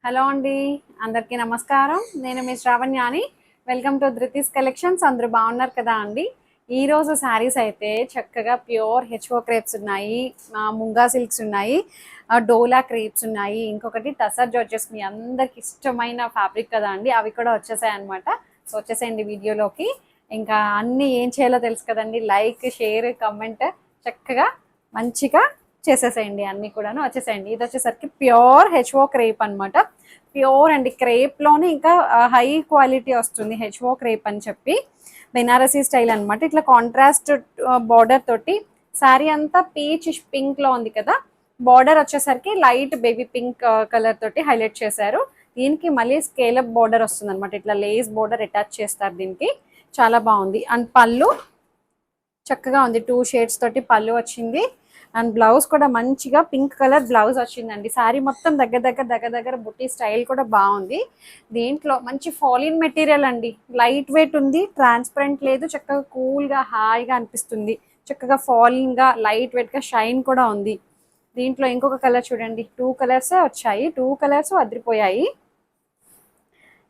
Hello అండి. అందరికీ నమస్కారం. నేను మీ శ్రావణ్యాని. Welcome to Dhruti's collections. అందరూ బాగున్నారు కదా అండి. ఈరోజు శారీస్ అయితే చక్కగా ప్యూర్ హెచ్ఓ క్రేప్స్ ఉన్నాయి, ముంగా సిల్క్స్ ఉన్నాయి, డోలా క్రేప్స్ ఉన్నాయి, ఇంకొకటి టసర్ జార్జెస్. మీ అందరికి ఇష్టమైన ఫ్యాబ్రిక్ కదా అండి, అవి కూడా వచ్చేసాయి అనమాట. సో వచ్చేసేయండి వీడియోలోకి. ఇంకా అన్నీ ఏం చేయాలో తెలుసు కదండి, లైక్, షేర్, కమెంట్ చక్కగా మంచిగా చేసేసేయండి. అన్నీ కూడాను వచ్చేసేయండి. ఇది వచ్చేసరికి ప్యూర్ హెచ్ఓ క్రేప్ అనమాట. ప్యూర్ అండి, క్రేప్లోనే ఇంకా హై క్వాలిటీ వస్తుంది హెచ్ఓ క్రేప్ అని చెప్పి. బెనారసీ స్టైల్ అనమాట. ఇట్లా కాంట్రాస్ట్ బార్డర్ తోటి శారీ అంతా పీచ్ పింక్లో ఉంది కదా, బార్డర్ వచ్చేసరికి లైట్ బేబీ పింక్ కలర్ తోటి హైలైట్ చేశారు. దీనికి మళ్ళీ స్కేలప్ బార్డర్ వస్తుంది అనమాట. ఇట్లా లేస్ బార్డర్ అటాచ్ చేస్తారు దీనికి. చాలా బాగుంది. అండ్ పళ్ళు చక్కగా ఉంది, 2 షేడ్స్ తోటి పళ్ళు వచ్చింది. అండ్ బ్లౌజ్ కూడా మంచిగా పింక్ కలర్ బ్లౌజ్ వచ్చిందండి. శారీ మొత్తం దగ్గర బుట్టి స్టైల్ కూడా బాగుంది. దీంట్లో మంచి ఫాలిన్ మెటీరియల్ అండి, లైట్ వెయిట్ ఉంది, ట్రాన్స్పరెంట్ లేదు, చక్కగా కూల్గా హాయిగా అనిపిస్తుంది. చక్కగా ఫాలిన్గా లైట్ వెయిట్గా షైన్ కూడా ఉంది. దీంట్లో ఇంకొక కలర్ చూడండి, 2 కలర్సే వచ్చాయి, 2 కలర్స్ అదిరిపోయాయి.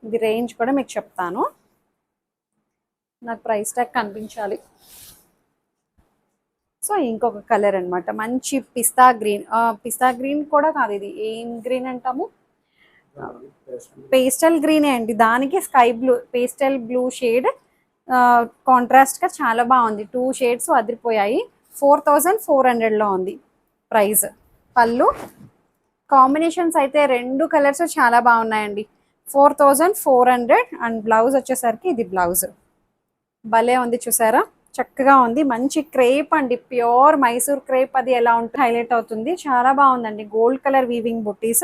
ఇది రేంజ్ కూడా మీకు చెప్తాను, నాకు ప్రైస్ ట్యాగ్ కనిపించాలి. సో ఇంకొక కలర్ అనమాట, మంచి పిస్తా గ్రీన్. పిస్తా గ్రీన్ కూడా కాదు, ఇది ఏం గ్రీన్ అంటాము, పేస్టల్ గ్రీనే అండి. దానికి sky blue, pastel blue shade కాంట్రాస్ట్గా చాలా బాగుంది. 2 షేడ్స్ అదిరిపోయాయి. 4400లో ఉంది ప్రైస్. పళ్ళు కాంబినేషన్స్ అయితే 2 కలర్స్ చాలా బాగున్నాయండి. 4400. అండ్ బ్లౌజ్ వచ్చేసరికి ఇది బ్లౌజ్ భలే ఉంది, చూసారా, చక్కగా ఉంది. మంచి క్రేప్ అండి, ప్యూర్ మైసూర్ క్రేప్. అది ఎలా ఉంటుంది హైలైట్ అవుతుంది. చాలా బాగుందండి. గోల్డ్ కలర్ వీవింగ్ బుట్టీస్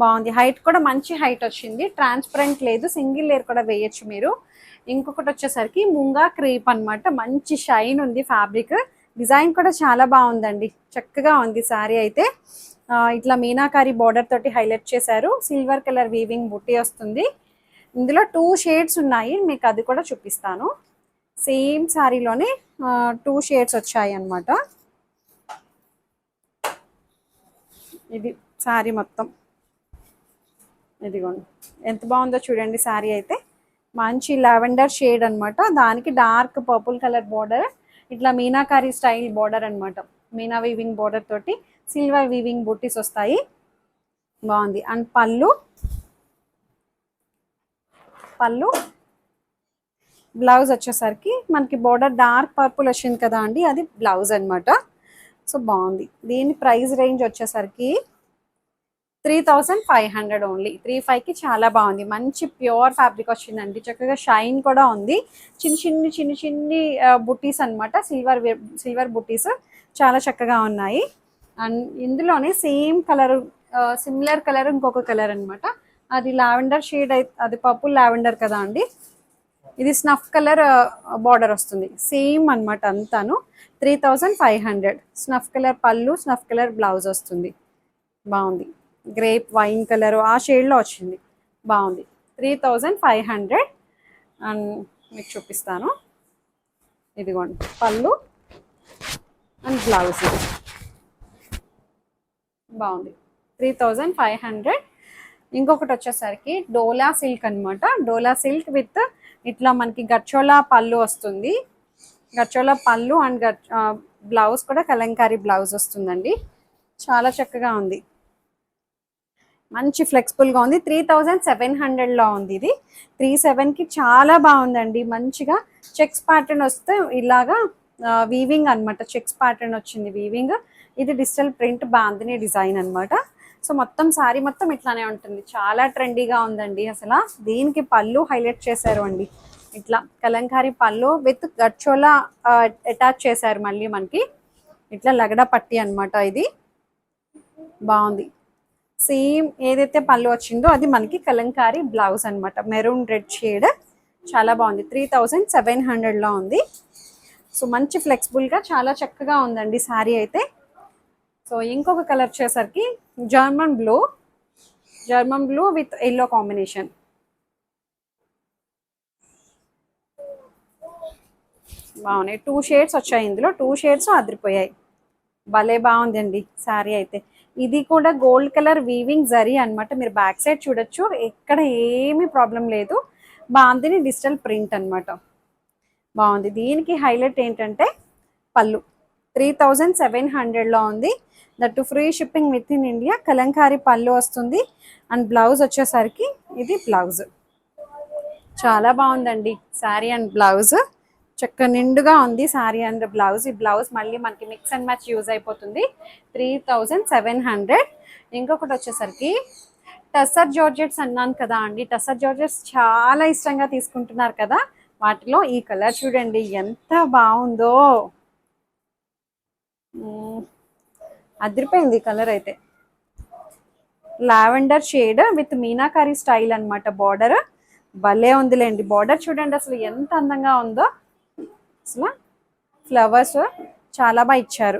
బాగుంది. హైట్ కూడా మంచి హైట్ వచ్చింది, ట్రాన్స్పరెంట్ లేదు, సింగిల్ లేయర్ కూడా వేయచ్చు మీరు. ఇంకొకటి వచ్చేసరికి ముంగా క్రేప్ అనమాట. మంచి షైన్ ఉంది ఫ్యాబ్రిక్. డిజైన్ కూడా చాలా బాగుందండి, చక్కగా ఉంది శారీ అయితే. ఇట్లా మీనాకారి బార్డర్ తోటి హైలైట్ చేశారు. సిల్వర్ కలర్ వీవింగ్ బుట్టి వస్తుంది. ఇందులో 2 షేడ్స్ ఉన్నాయి, మీకు అది కూడా చూపిస్తాను. సేమ్ శారీలోనే 2 షేడ్స్ వచ్చాయి అన్నమాట. ఇది శారీ మొత్తం, ఇదిగోండి ఎంత బాగుందో చూడండి. శారీ అయితే మంచి లావెండర్ షేడ్ అనమాట. దానికి డార్క్ పర్పుల్ కలర్ బార్డర్, ఇట్లా మీనాకారి స్టైల్ బార్డర్ అనమాట. మీనా వీవింగ్ బార్డర్ తోటి సిల్వర్ వీవింగ్ బుట్టీస్ వస్తాయి, బాగుంది. అండ్ పళ్ళు బ్లౌజ్ వచ్చేసరికి మనకి బార్డర్ డార్క్ పర్పుల్ వచ్చింది కదా అండి, అది బ్లౌజ్ అనమాట. సో బాగుంది. దీని ప్రైస్ రేంజ్ వచ్చేసరికి 3500 ఓన్లీ. 35కి చాలా బాగుంది. మంచి ప్యూర్ ఫ్యాబ్రిక్ వచ్చిందండి, చక్కగా షైన్ కూడా ఉంది. చిన్ని చిన్ని బుట్టీస్ అనమాట, సిల్వర్ బుట్టీస్ చాలా చక్కగా ఉన్నాయి. అండ్ ఇందులోనే సేమ్ కలర్, సిమిలర్ కలర్ ఇంకొక కలర్ అనమాట. అది లావెండర్ షేడ్, అది పర్పుల్ లావెండర్ కదా అండి. ఇది స్నఫ్ కలర్ బార్డర్ వస్తుంది, సేమ్ అనమాట అంతాను. 3500. స్నఫ్ కలర్ పళ్ళు, స్నఫ్ కలర్ బ్లౌజ్ వస్తుంది. బాగుంది. గ్రేప్ వైన్ కలర్ ఆ షేడ్లో వచ్చింది, బాగుంది. 3500. అండ్ మీకు చూపిస్తాను, ఇదిగోండి పళ్ళు అండ్ బ్లౌజ్, బాగుంది. 3500. ఇంకొకటి వచ్చేసరికి డోలా సిల్క్ అనమాట. డోలా సిల్క్ విత్ ఇట్లా మనకి గచ్చోలా పళ్ళు వస్తుంది. గచ్చోలా పళ్ళు అండ్ బ్లౌజ్ కూడా కలంకారీ బ్లౌజ్ వస్తుందండి. చాలా చక్కగా ఉంది, మంచి ఫ్లెక్సిబుల్గా ఉంది. 3700లో ఉంది ఇది. 37కి చాలా బాగుందండి. మంచిగా చెక్స్ ప్యాటర్న్ వస్తే ఇలాగా వీవింగ్ అనమాట. చెక్స్ ప్యాటర్న్ వచ్చింది వీవింగ్. ఇది డిజిటల్ ప్రింట్ బాందిని డిజైన్ అనమాట. సో మొత్తం శారీ మొత్తం ఇట్లానే ఉంటుంది. చాలా ట్రెండీగా ఉందండి అసలు. దీనికి పళ్ళు హైలైట్ చేశారు అండి, ఇట్లా కలంకారీ పళ్ళు విత్ గచ్చోలా అటాచ్ చేశారు. మళ్ళీ మనకి ఇట్లా లగడా పట్టి అనమాట. ఇది బాగుంది. సేమ్ ఏదైతే పళ్ళు వచ్చిందో అది మనకి కలంకారీ బ్లౌజ్ అనమాట, మెరూన్ రెడ్ షేడ్. చాలా బాగుంది. 3700లో ఉంది. సో మంచి ఫ్లెక్సిబుల్గా చాలా చక్కగా ఉందండి శారీ అయితే. సో ఇంకొక కలర్ వచ్చేసరికి German blue with yellow combination. బాగున్నాయి. 2 షేడ్స్ వచ్చాయి ఇందులో, 2 షేడ్స్ అదిరిపోయాయి. భలే బాగుందండి శారీ అయితే. ఇది కూడా గోల్డ్ కలర్ వీవింగ్ జరీ అన్నమాట. మీరు బ్యాక్ సైడ్ చూడొచ్చు, ఎక్కడ ఏమీ ప్రాబ్లం లేదు. బాందిని డిజిటల్ ప్రింట్ అన్నమాట. బాగుంది. దీనికి హైలైట్ ఏంటంటే పళ్ళు 3700లో ఉంది. That free shipping with in India. Kalamkari పళ్ళు వస్తుంది. అండ్ బ్లౌజ్ వచ్చేసరికి ఇది బ్లౌజ్. చాలా బాగుందండి శారీ అండ్ బ్లౌజ్. చక్క నిండుగా ఉంది శారీ అండ్ బ్లౌజ్. ఈ బ్లౌజ్ మళ్ళీ మనకి మిక్స్ అండ్ మ్యాచ్ యూజ్ అయిపోతుంది. 3700. ఇంకొకటి వచ్చేసరికి టస్సర్ జార్జెట్స్ అన్నాను కదా అండి. టస్సర్ జార్జెట్స్ చాలా ఇష్టంగా తీసుకుంటున్నారు కదా. వాటిలో ఈ కలర్ చూడండి ఎంత బాగుందో. అదిరిపోయింది కలర్ అయితే. Lavender shade with meenakari style అన్నమాట. బార్డర్ భలే ఉందిలేండి. బార్డర్ చూడండి అసలు ఎంత అందంగా ఉందో. అసలు ఫ్లవర్స్ చాలా బాగా ఇచ్చారు.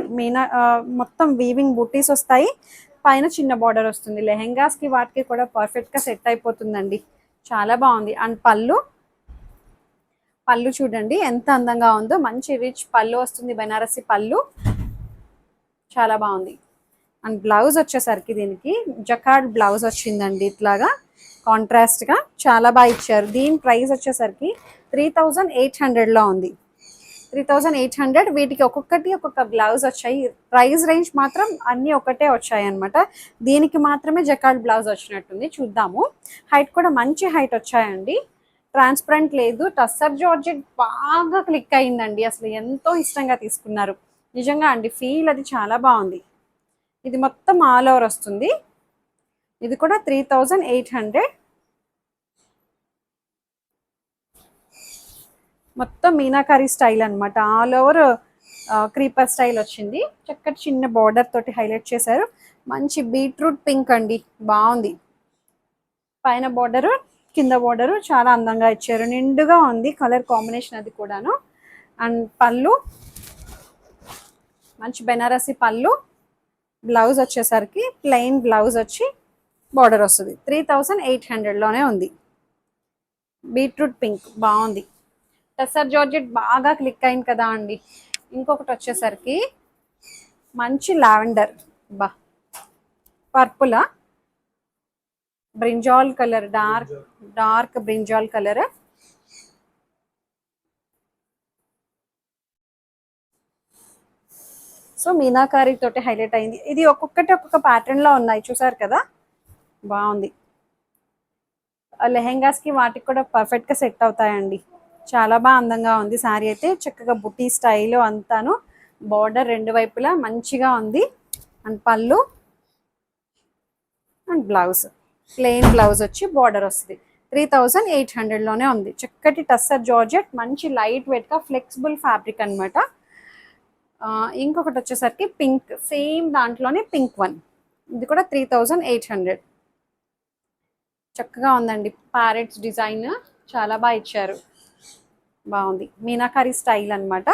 మొత్తం వీవింగ్ బూటీస్ వస్తాయి. పైన చిన్న బార్డర్ వస్తుంది. లెహెంగాస్కి వాటికి కూడా పర్ఫెక్ట్గా సెట్ అయిపోతుందండి. చాలా బాగుంది. అండ్ పళ్ళు చూడండి ఎంత అందంగా ఉందో. మంచి రిచ్ పళ్ళు వస్తుంది. బెనారసి పళ్ళు చాలా బాగుంది. అండ్ బ్లౌజ్ వచ్చేసరికి దీనికి జకార్డ్ బ్లౌజ్ వచ్చిందండి. ఇట్లాగా కాంట్రాస్ట్గా చాలా బాగా ఇచ్చారు. దీని ప్రైస్ వచ్చేసరికి 3800లో ఉంది. 3800. వీటికి ఒక్కొక్కటి ఒక్కొక్క బ్లౌజ్ వచ్చాయి. ప్రైస్ రేంజ్ మాత్రం అన్నీ ఒకటే వచ్చాయి అనమాట. దీనికి మాత్రమే జకార్డ్ బ్లౌజ్ వచ్చినట్టుంది. చూద్దాము. హైట్ కూడా మంచి హైట్ వచ్చాయండి. ట్రాన్స్పరెంట్ లేదు. టస్సర్ జార్జెట్ బాగా క్లిక్ అయిందండి. అసలు ఎంతో ఇష్టంగా తీసుకున్నారు. నిజంగా అండి ఫీల్ అది చాలా బాగుంది. ఇది మొత్తం ఆల్ ఓవర్ వస్తుంది. ఇది కూడా 3800. మొత్తం మీనాకారి స్టైల్ అన్నమాట. ఆల్ ఓవర్ క్రీపర్ స్టైల్ వచ్చింది. చక్కటి చిన్న బార్డర్ తోటి హైలైట్ చేశారు. మంచి బీట్రూట్ పింక్ అండి. బాగుంది. పైన బార్డరు కింద బార్డరు చాలా అందంగా ఇచ్చారు. నిండుగా ఉంది కలర్ కాంబినేషన్ అది కూడాను. అండ్ పళ్ళు మంచి బెనారసి పళ్ళు. బ్లౌజ్ వచ్చేసరికి ప్లెయిన్ బ్లౌజ్ వచ్చి బార్డర్ వస్తుంది. 3800లోనే ఉంది. బీట్రూట్ పింక్ బాగుంది. టస్సర్ జార్జెట్ బాగా క్లిక్ అయింది కదా అండి. ఇంకొకటి వచ్చేసరికి మంచి lavender purple brinjal colour, dark brinjal colour. So meenakari తోటి హైలైట్ అయింది. ఇది ఒక్కొక్కటి ఒక్కొక్క ప్యాటర్న్ లో ఉన్నాయి చూసారు కదా. బాగుంది. లెహెంగాస్కి వాటికి కూడా పర్ఫెక్ట్గా సెట్ అవుతాయండి. చాలా బాగా అందంగా ఉంది శారీ అయితే. చక్కగా బుటీ స్టైల్ అంతాను. బార్డర్ రెండు వైపులా మంచిగా ఉంది. అండ్ పళ్ళు అండ్ బ్లౌజ్ ప్లెయిన్ బ్లౌజ్ వచ్చి బార్డర్ వస్తుంది. 3800లోనే ఉంది. చక్కటి టస్సర్ జార్జెట్ మంచి లైట్ వెయిట్గా ఫ్లెక్సిబుల్ ఫ్యాబ్రిక్ అనమాట. ఇంకొకటి వచ్చేసరికి పింక్ సేమ్ దాంట్లోనే పింక్ వన్. ఇది కూడా 3800. చక్కగా ఉందండి. ప్యారెట్స్ డిజైన్ చాలా బాగా ఇచ్చారు. బాగుంది. మీనాకారి స్టైల్ అనమాట.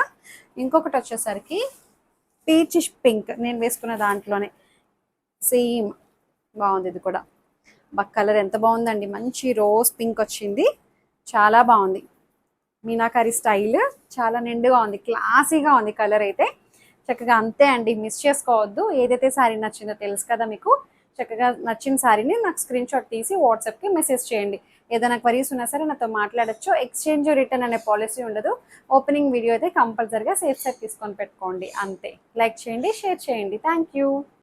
ఇంకొకటి వచ్చేసరికి పీచ్ పింక్ నేను వేసుకున్న దాంట్లోనే సేమ్ బాగుంది. ఇది కూడా కలర్ ఎంత బాగుందండి. మంచి రోజ్ పింక్ వచ్చింది. చాలా బాగుంది. మీనాకారి స్టైల్ చాలా నిండుగా ఉంది. క్లాసీగా ఉంది కలర్ అయితే. చక్కగా అంతే అండి. మిస్ చేసుకోవద్దు. ఏదైతే శారీ నచ్చిందో తెలుసు కదా మీకు. చక్కగా నచ్చిన శారీని నాకు స్క్రీన్ షాట్ తీసి వాట్సాప్కి మెసేజ్ చేయండి. ఏదైనా క్వరీస్ ఉన్నా సరే నాతో మాట్లాడచ్చు. ఎక్స్చేంజ్ రిటర్న్ అనే పాలసీ ఉండదు. ఓపెనింగ్ వీడియో అయితే కంపల్సరీగా సేఫ్ సైడ్ తీసుకొని పెట్టుకోండి. అంతే. లైక్ చేయండి, షేర్ చేయండి. Thank you.